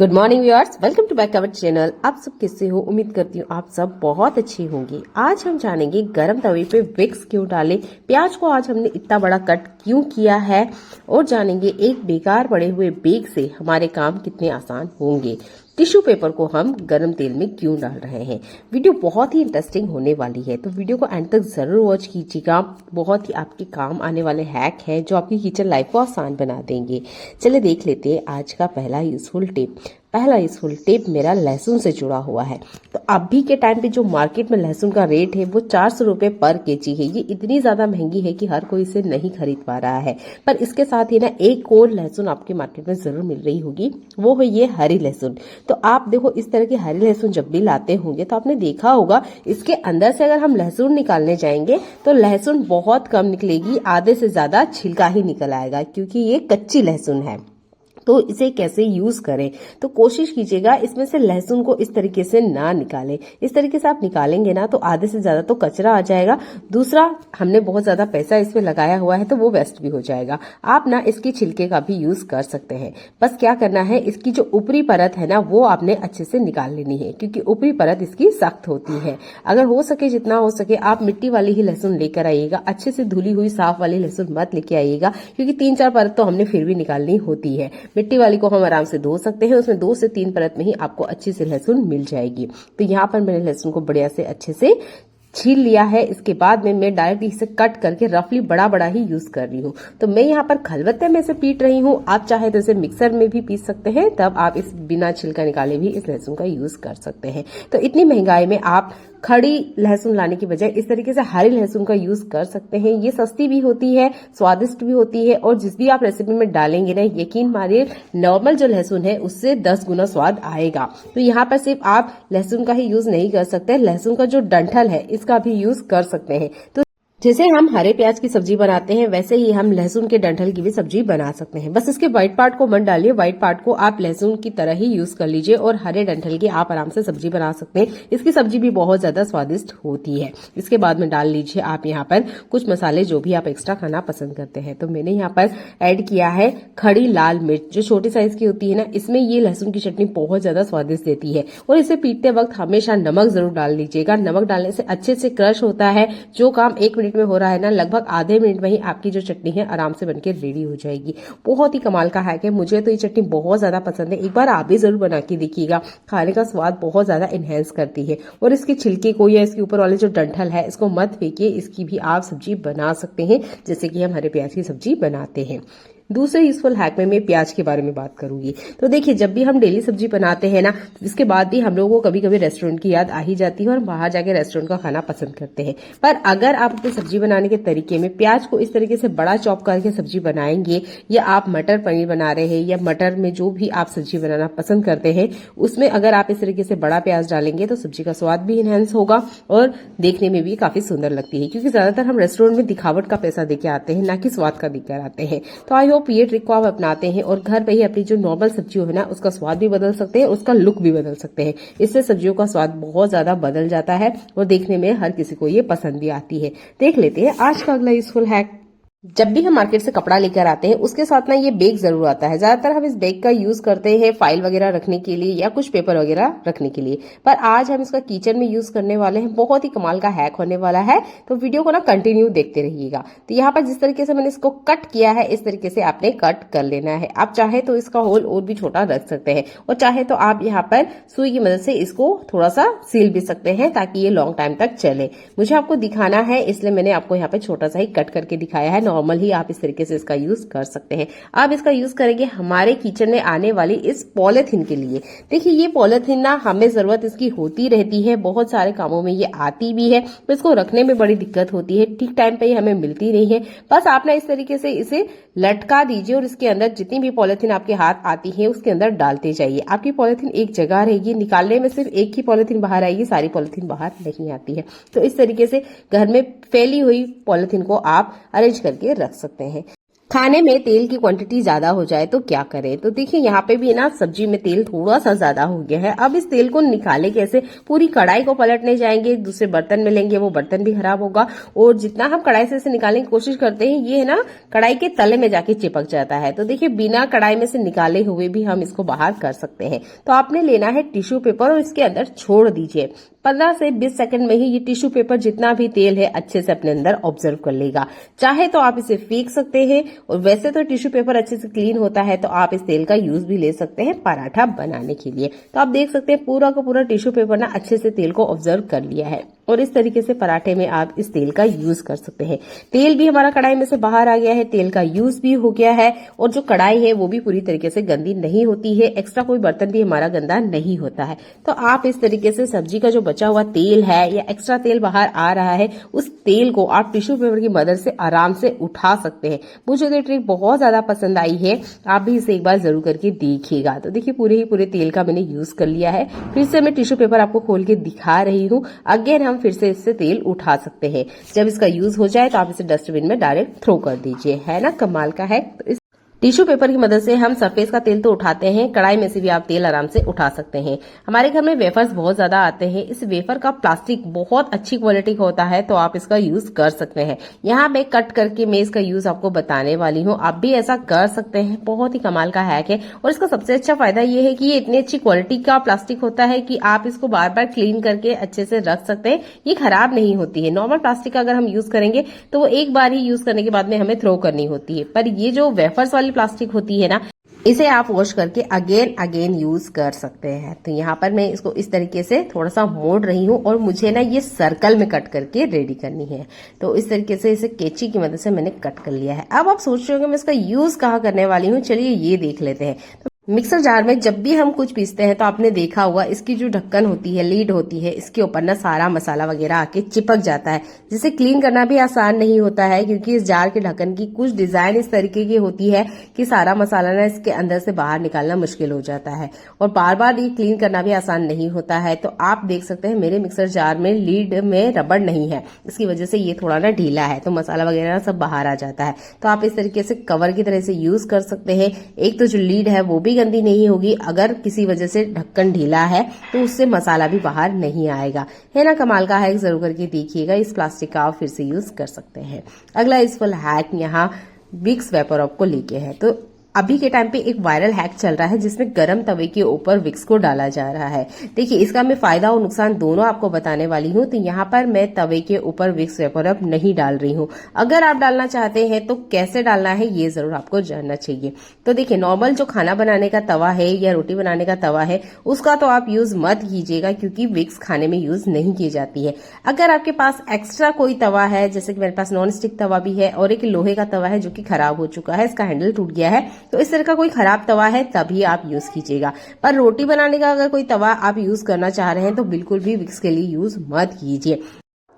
Good morning viewers, welcome to back our channel. आप सब कैसे हो? उम्मीद करती हूँ आप सब बहुत अच्छे होंगे। आज हम जानेंगे गरम तवे पे विक्स क्यों डालें, प्याज को आज हमने इतना बड़ा कट क्यों किया है, और जानेंगे एक बेकार पड़े हुए बेग से हमारे काम कितने आसान होंगे। टिश्यू पेपर को हम गरम तेल में क्यों डाल रहे हैं। वीडियो बहुत ही इंटरेस्टिंग होने वाली है, तो वीडियो को एंड तक जरूर वॉच कीजिएगा। बहुत ही आपके काम आने वाले हैक हैं जो आपकी किचन लाइफ को आसान बना देंगे। चलिए देख लेते हैं आज का पहला यूजफुल टिप। पहला यूजफुल टिप मेरा लहसुन से जुड़ा हुआ है। तो अभी के टाइम पे जो मार्केट में लहसुन का रेट है वो 400 रुपए पर केजी है। ये इतनी ज्यादा महंगी है कि हर कोई इसे नहीं खरीद पा रहा है। पर इसके साथ ही ना एक और लहसुन आपके मार्केट में जरूर मिल रही होगी, वो है ये हरी लहसुन। तो आप देखो, इस तरह की हरी लहसुन जब भी लाते होंगे तो आपने देखा होगा इसके अंदर से अगर हम लहसुन निकालने जाएंगे तो लहसुन बहुत कम निकलेगी, आधे से ज्यादा छिलका ही निकल आएगा, क्योंकि ये कच्ची लहसुन है। तो इसे कैसे यूज करें, तो कोशिश कीजिएगा इसमें से लहसुन को इस तरीके से ना निकालें। इस तरीके से आप निकालेंगे ना तो आधे से ज्यादा तो कचरा आ जाएगा, दूसरा हमने बहुत ज्यादा पैसा इसमें लगाया हुआ है तो वो वेस्ट भी हो जाएगा। आप ना इसकी छिलके का भी यूज कर सकते हैं। बस क्या करना है, इसकी जो ऊपरी परत है ना वो आपने अच्छे से निकाल लेनी है, क्योंकि ऊपरी परत इसकी सख्त होती है। अगर हो सके, जितना हो सके आप मिट्टी वाली ही लहसुन लेकर आइएगा, अच्छे से धुली हुई साफ वाली लहसुन मत लेके आइएगा, क्योंकि 3-4 परत तो हमने फिर भी निकालनी होती है। मिट्टी वाली को हम आराम से धो सकते हैं, उसमें 2 से 3 परत में ही आपको अच्छी से लहसुन मिल जाएगी। तो यहाँ पर मैंने लहसुन को बढ़िया से अच्छे से छील लिया है। इसके बाद में मैं डायरेक्ट इसे कट करके रफली बड़ा बड़ा ही यूज कर रही हूँ। तो मैं यहाँ पर खलबत्ते में से पीट रही हूँ, आप चाहे तो इसे मिक्सर में भी पीस सकते हैं, तब आप इस बिना छिलका निकाले भी इस लहसुन का यूज कर सकते हैं। तो इतनी महंगाई में आप खड़ी लहसुन लाने की बजाय इस तरीके से हरी लहसुन का यूज कर सकते हैं। ये सस्ती भी होती है, स्वादिष्ट भी होती है, और जिस भी आप रेसिपी में डालेंगे ना, यकीन मानिए नॉर्मल जो लहसुन है उससे 10 गुना स्वाद आएगा। तो यहाँ पर सिर्फ आप लहसुन का ही यूज नहीं कर सकते, लहसुन का जो डंठल है इसका भी यूज कर सकते हैं। तो जैसे हम हरे प्याज की सब्जी बनाते हैं वैसे ही हम लहसुन के डंठल की भी सब्जी बना सकते हैं। बस इसके व्हाइट पार्ट को मत डालिए, व्हाइट पार्ट को आप लहसुन की तरह ही यूज कर लीजिए, और हरे डंठल की आप आराम से सब्जी बना सकते हैं। इसकी सब्जी भी बहुत ज्यादा स्वादिष्ट होती है। इसके बाद में डाल लीजिए आप यहाँ पर कुछ मसाले जो भी आप एक्स्ट्रा खाना पसंद करते हैं। तो मैंने यहाँ पर ऐड किया है खड़ी लाल मिर्च, जो छोटी साइज की होती है ना, इसमें ये लहसुन की चटनी बहुत ज्यादा स्वादिष्ट देती है। और इसे पीटते वक्त हमेशा नमक जरूर डाल लीजिएगा। नमक डालने से अच्छे से क्रश होता है। जो काम 1 मिनट में हो रहा है ना, लगभग आधे मिनट में ही आपकी जो चटनी है आराम से बनके रेडी हो जाएगी। बहुत ही कमाल का हैक है, मुझे तो ये चटनी बहुत ज्यादा पसंद है। एक बार आप भी जरूर बना के देखिएगा, खाने का स्वाद बहुत ज्यादा इनहेंस करती है। और इसके छिलके को या इसके ऊपर वाले जो डंठल है इसको मत फेंकिए, इसकी भी आप सब्जी बना सकते हैं, जैसे कि हम हरे प्याज की सब्जी बनाते हैं। दूसरे यूजफुल हैक में मैं प्याज के बारे में बात करूंगी। तो देखिए, जब भी हम डेली सब्जी बनाते हैं ना, इसके बाद भी हम लोगों को कभी कभी रेस्टोरेंट की याद आ ही जाती है और बाहर जाके रेस्टोरेंट का खाना पसंद करते हैं। पर अगर आप अपनी सब्जी बनाने के तरीके में प्याज को इस तरीके से बड़ा चॉप करके सब्जी बनाएंगे, या आप मटर पनीर बना रहे हैं या मटर में जो भी आप सब्जी बनाना पसंद करते हैं, उसमें अगर आप इस तरीके से बड़ा प्याज डालेंगे तो सब्जी का स्वाद भी इनहेंस होगा और देखने में भी काफी सुंदर लगती है। क्योंकि ज्यादातर हम रेस्टोरेंट में दिखावट का पैसा देके आते हैं, ना कि स्वाद का देकर आते हैं। तो आई होप ये ट्रिक को आप अपनाते हैं और घर पे ही अपनी जो नॉर्मल सब्जी है ना, उसका स्वाद भी बदल सकते हैं, उसका लुक भी बदल सकते हैं। इससे सब्जियों का स्वाद बहुत ज्यादा बदल जाता है और देखने में हर किसी को ये पसंद भी आती है। देख लेते हैं आज का अगला यूजफुल हैक। जब भी हम मार्केट से कपड़ा लेकर आते हैं उसके साथ ना ये बैग जरूर आता है। ज्यादातर हम इस बैग का यूज करते हैं फाइल वगैरह रखने के लिए या कुछ पेपर वगैरह रखने के लिए, पर आज हम इसका किचन में यूज करने वाले हैं। बहुत ही कमाल का हैक होने वाला है, तो वीडियो को ना कंटिन्यू देखते रहिएगा। तो यहाँ पर जिस तरीके से मैंने इसको कट किया है, इस तरीके से आपने कट कर लेना है। आप चाहे तो इसका होल और भी छोटा रख सकते हैं, और चाहे तो आप यहाँ पर सुई की मदद से इसको थोड़ा सा सील भी सकते हैं ताकि ये लॉन्ग टाइम तक चले। मुझे आपको दिखाना है इसलिए मैंने आपको यहाँ पे छोटा सा ही कट करके दिखाया है। नॉर्मल ही आप इस तरीके से इसका यूज कर सकते हैं। आप इसका यूज करेंगे हमारे किचन में आने वाली इस पॉलिथीन के लिए। देखिए, ये पॉलिथीन ना हमें जरूरत इसकी होती रहती है, बहुत सारे कामों में ये आती भी है, तो इसको रखने में बड़ी दिक्कत होती है, ठीक टाइम पे ही हमें मिलती नहीं है। बस आप ना इस तरीके से इसे लटका दीजिए और इसके अंदर जितनी भी पॉलिथीन आपके हाथ आती है उसके अंदर डालते जाइए। आपकी पॉलिथीन एक जगह रहेगी, निकालने में सिर्फ एक ही पॉलिथीन बाहर आएगी, सारी पॉलिथीन बाहर नहीं आती है। तो इस तरीके से घर में फैली हुई पॉलिथीन को आप अरेंज करके रख सकते हैं। खाने में तेल की क्वांटिटी ज्यादा हो जाए तो क्या करें। तो देखिए यहाँ पे भी ना सब्जी में तेल थोड़ा सा ज्यादा हो गया है। अब इस तेल को निकाले कैसे, पूरी कढ़ाई को पलटने जाएंगे, दूसरे बर्तन में लेंगे, वो बर्तन भी खराब होगा। और जितना हम कढ़ाई से इसे निकालने की कोशिश करते हैं, ये है ना कढ़ाई के तले में जाके चिपक जाता है। तो देखिए बिना कढ़ाई में से निकाले हुए भी हम इसको बाहर कर सकते हैं। तो आपने लेना है टिश्यू पेपर और इसके अंदर छोड़ दीजिए। 15 से 20 सेकंड में ही ये टिश्यू पेपर जितना भी तेल है अच्छे से अपने अंदर ऑब्जर्व कर लेगा। चाहे तो आप इसे फेंक सकते हैं, और वैसे तो टिश्यू पेपर अच्छे से क्लीन होता है, तो आप इस तेल का यूज भी ले सकते हैं पराठा बनाने के लिए। तो आप देख सकते हैं पूरा का पूरा टिश्यू पेपर ना अच्छे से तेल को ऑब्जर्व कर लिया है, और इस तरीके से पराठे में आप इस तेल का यूज कर सकते हैं। तेल भी हमारा कढ़ाई में से बाहर आ गया है, तेल का यूज भी हो गया है, और जो कढ़ाई है वो भी पूरी तरीके से गंदी नहीं होती है। एक्स्ट्रा कोई बर्तन भी हमारा गंदा नहीं होता है। तो आप इस तरीके से सब्जी का जो बचा हुआ तेल है या एक्स्ट्रा तेल बाहर आ रहा है, उस तेल को आप टिश्यू पेपर की मदद से आराम से उठा सकते हैं। मुझे तो ट्रिक बहुत ज्यादा पसंद आई है, आप भी इसे एक बार जरूर करके देखिएगा। तो देखिए पूरे तेल का मैंने यूज कर लिया है। फिर से मैं टिश्यू पेपर आपको खोल के दिखा रही हूँ। अगेन हम फिर से इससे तेल उठा सकते हैं। जब इसका यूज हो जाए तो आप इसे डस्टबिन में डायरेक्ट थ्रो कर दीजिए। है ना कमाल का है। तो टिश्यू पेपर की मदद से हम सरफेस का तेल तो उठाते हैं, कढ़ाई में से भी आप तेल आराम से उठा सकते हैं। हमारे घर में वेफर्स बहुत ज्यादा आते हैं। इस वेफर का प्लास्टिक बहुत अच्छी क्वालिटी का होता है, तो आप इसका यूज कर सकते हैं। यहाँ मैं कट करके मैं इसका यूज आपको बताने वाली हूँ, आप भी ऐसा कर सकते हैं। बहुत ही कमाल का हैक है, और इसका सबसे अच्छा फायदा ये है कि ये इतनी अच्छी क्वालिटी का प्लास्टिक होता है कि आप इसको बार बार क्लीन करके अच्छे से रख सकते हैं। ये खराब नहीं होती है। नॉर्मल प्लास्टिक अगर हम यूज करेंगे तो वो एक बार ही यूज करने के बाद में हमें थ्रो करनी होती है, पर ये जो वेफर्स वाली प्लास्टिक होती है ना, इसे आप वॉश करके अगेन यूज कर सकते हैं। तो यहाँ पर मैं इसको इस तरीके से थोड़ा सा मोड़ रही हूँ, और मुझे ना ये सर्कल में कट करके रेडी करनी है। तो इस तरीके से इसे कैंची की मदद से मैंने कट कर लिया है। अब आप सोच रहे होंगे मैं इसका यूज कहाँ करने वाली हूँ, चलिए ये देख लेते हैं। मिक्सर जार में जब भी हम कुछ पीसते हैं तो आपने देखा होगा इसकी जो ढक्कन होती है, लीड होती है, इसके ऊपर ना सारा मसाला वगैरह आके चिपक जाता है, जिसे क्लीन करना भी आसान नहीं होता है, क्योंकि इस जार के ढक्कन की कुछ डिजाइन इस तरीके की होती है कि सारा मसाला ना इसके अंदर से बाहर निकालना मुश्किल हो जाता है, और बार बार ये क्लीन करना भी आसान नहीं होता है। तो आप देख सकते हैं मेरे मिक्सर जार में लीड में रबड़ नहीं है, इसकी वजह से ये थोड़ा ना ढीला है, तो मसाला वगैरह सब बाहर आ जाता है। तो आप इस तरीके से कवर की तरह से यूज कर सकते हैं। एक तो जो लीड है वो भी गंदी नहीं होगी, अगर किसी वजह से ढक्कन ढीला है तो उससे मसाला भी बाहर नहीं आएगा। है ना कमाल का हैक, जरूर करके देखिएगा। इस प्लास्टिक का आप फिर से यूज कर सकते हैं। अगला यूजफुल हैक यहाँ विक्स वेपोरब को लेके है। तो अभी के टाइम पे एक वायरल हैक चल रहा है जिसमें गरम तवे के ऊपर विक्स को डाला जा रहा है। देखिए इसका मैं फायदा और नुकसान दोनों आपको बताने वाली हूँ। तो यहाँ पर मैं तवे के ऊपर विक्स वेपोरब नहीं डाल रही हूँ। अगर आप डालना चाहते हैं तो कैसे डालना है ये जरूर आपको जानना चाहिए। तो देखिए नॉर्मल जो खाना बनाने का तवा है या रोटी बनाने का तवा है उसका तो आप यूज मत कीजिएगा, क्योंकि विक्स खाने में यूज नहीं की जाती है। अगर आपके पास एक्स्ट्रा कोई तवा है, जैसे कि मेरे पास नॉन स्टिक तवा भी है और एक लोहे का तवा है जो कि खराब हो चुका है, इसका हैंडल टूट गया है, तो इस तरह का कोई खराब तवा है तभी आप यूज कीजिएगा। पर रोटी बनाने का अगर कोई तवा आप यूज करना चाह रहे हैं तो बिल्कुल भी विक्स के लिए यूज मत कीजिए।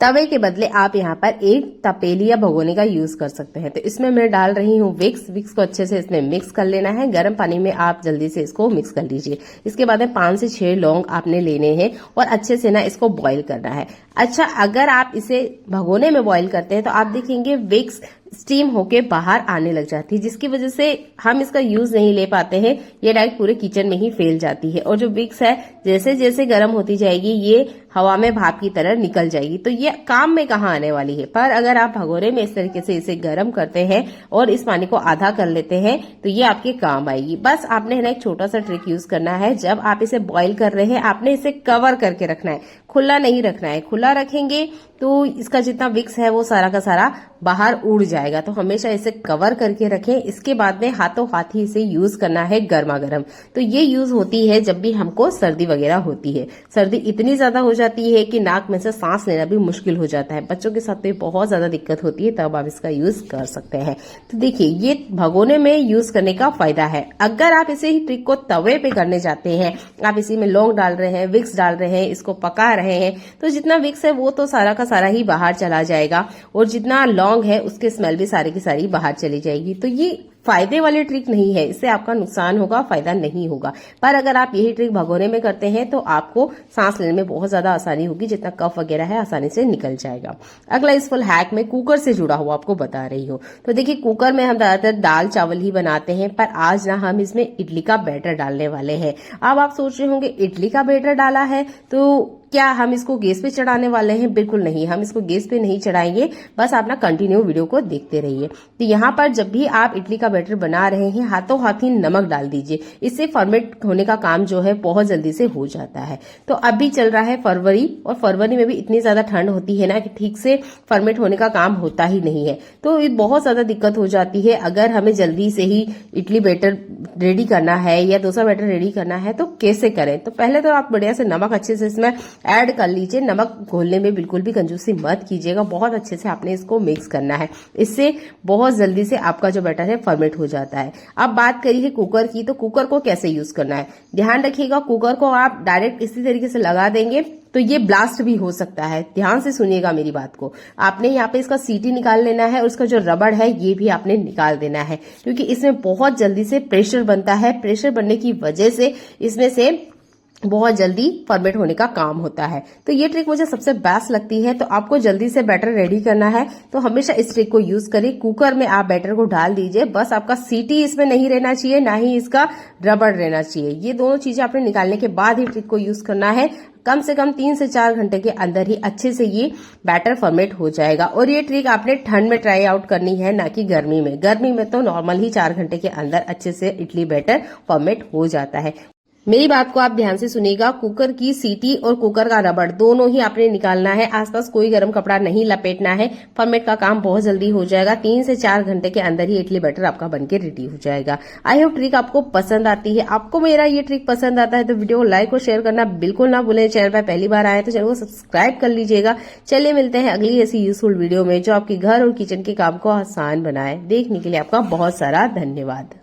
तवे के बदले आप यहाँ पर एक तपेली या भगोने का यूज कर सकते हैं। तो इसमें मैं डाल रही हूँ विक्स को अच्छे से इसमें मिक्स कर लेना है। गर्म पानी में आप जल्दी से इसको मिक्स कर लीजिए। इसके बाद में 5 से 6 लौंग आपने लेने हैं और अच्छे से ना इसको बॉईल करना है। अच्छा, अगर आप इसे भगोने में बॉईल करते हैं तो आप देखेंगे विक्स स्टीम होके बाहर आने लग जाती है, जिसकी वजह से हम इसका यूज नहीं ले पाते हैं। ये डायरेक्ट पूरे किचन में ही फैल जाती है, और जो विक्स है जैसे जैसे गर्म होती जाएगी ये हवा में भाप की तरह निकल जाएगी। तो ये काम में कहाँ आने वाली है। पर अगर आप भगोने में इस तरीके से इसे गर्म करते हैं और इस पानी को आधा कर लेते हैं तो ये आपके काम आएगी। बस आपने ना एक छोटा सा ट्रिक यूज करना है। जब आप इसे बॉईल कर रहे हैं आपने इसे कवर करके रखना है, खुला नहीं रखना है। खुला रखेंगे तो इसका जितना विक्स है वो सारा का सारा बाहर उड़ जाएगा। तो हमेशा इसे कवर करके रखें। इसके बाद में हाथों हाथ ही इसे यूज करना है गर्मा गर्म। तो ये यूज होती है जब भी हमको सर्दी वगैरह होती है। सर्दी इतनी ज्यादा हो जाती है कि नाक में से सांस लेना भी मुश्किल हो जाता है। बच्चों के साथ तो बहुत ज्यादा दिक्कत होती है, तब आप इसका यूज कर सकते हैं। तो देखिए ये भगोने में यूज करने का फायदा है। अगर आप इसे ही ट्रिक को तवे पे करने जाते हैं, आप इसी में लौंग डाल रहे हैं, विक्स डाल रहे हैं, इसको पका रहे हैं, तो जितना विक्स है वो तो सारा का सारा ही बाहर चला जाएगा, और जितना लौंग है उसके स्मेल भी सारी की सारी बाहर चली जाएगी। तो ये फायदे वाली ट्रिक नहीं है, इससे आपका नुकसान होगा, फायदा नहीं होगा। पर अगर आप यही ट्रिक भगोने में करते हैं तो आपको सांस लेने में बहुत ज्यादा आसानी होगी, जितना कफ वगैरह है आसानी से निकल जाएगा। अगला इस फुल हैक में कुकर से जुड़ा हुआ आपको बता रही हूँ। तो देखिए, कुकर में हम ज्यादातर दाल चावल ही बनाते हैं, पर आज ना हम इसमें इडली का बैटर डालने वाले हैं। अब आप सोच रहे होंगे इडली का बैटर डाला है तो क्या हम इसको गैस पे चढ़ाने वाले हैं? बिल्कुल नहीं, हम इसको गैस पे नहीं चढ़ाएंगे। बस आप ना कंटिन्यू वीडियो को देखते रहिए। तो यहाँ पर जब भी आप इडली का बैटर बना रहे हैं, हाथों हाथ ही नमक डाल दीजिए, इससे फर्मेंट होने का काम जो है बहुत जल्दी से हो जाता है। तो अभी चल रहा है फरवरी, और फरवरी में भी इतनी ज्यादा ठंड होती है ना कि ठीक से फर्मेंट होने का काम होता ही नहीं है। तो ये बहुत ज्यादा दिक्कत हो जाती है। अगर हमें जल्दी से ही इडली बैटर रेडी करना है या डोसा बैटर रेडी करना है तो कैसे करें? तो पहले तो आप बढ़िया से नमक अच्छे से इसमें ऐड कर लीजिए। नमक घोलने में बिल्कुल भी कंजूसी मत कीजिएगा, बहुत अच्छे से आपने इसको मिक्स करना है। इससे बहुत जल्दी से आपका जो बैटर है फर्मेंट हो जाता है। अब बात करिए कुकर की, तो कुकर को कैसे यूज करना है? ध्यान रखिएगा, कुकर को आप डायरेक्ट इसी तरीके से लगा देंगे तो ये ब्लास्ट भी हो सकता है। ध्यान से सुनिएगा मेरी बात को। आपने यहाँ पे इसका सीटी निकाल लेना है और उसका जो रबड़ है ये भी आपने निकाल देना है, क्योंकि इसमें बहुत जल्दी से प्रेशर बनता है। प्रेशर बनने की वजह से इसमें से बहुत जल्दी फर्मेंट होने का काम होता है। तो ये ट्रिक मुझे सबसे बेस्ट लगती है। तो आपको जल्दी से बैटर रेडी करना है तो हमेशा इस ट्रिक को यूज करिए। कुकर में आप बैटर को डाल दीजिए, बस आपका सीटी इसमें नहीं रहना चाहिए, ना ही इसका रबड़ रहना चाहिए। ये दोनों चीजें आपने निकालने के बाद ही ट्रिक को यूज करना है। कम से कम 3 से 4 घंटे के अंदर ही अच्छे से ये बैटर फर्मेंट हो जाएगा। और ये ट्रिक आपने ठंड में ट्राई आउट करनी है, ना कि गर्मी में। गर्मी में तो नॉर्मल ही 4 घंटे के अंदर अच्छे से इडली बैटर फर्मेंट हो जाता है। मेरी बात को आप ध्यान से सुनिएगा। कुकर की सीटी और कुकर का रबड़ दोनों ही आपने निकालना है। आसपास कोई गर्म कपड़ा नहीं लपेटना है। फर्मेंट का काम बहुत जल्दी हो जाएगा। 3 से 4 घंटे के अंदर ही इडली बैटर आपका बनके रेडी हो जाएगा। आई होप ट्रिक आपको पसंद आती है। आपको मेरा ये ट्रिक पसंद आता है तो वीडियो को लाइक और शेयर करना बिल्कुल ना भूलें। चैनल पर पहली बार आए तो चैनल को सब्सक्राइब कर लीजिएगा। चलिए मिलते हैं अगली ऐसी यूजफुल वीडियो में जो आपके घर और किचन के काम को आसान बनाए। देखने के लिए आपका बहुत सारा धन्यवाद।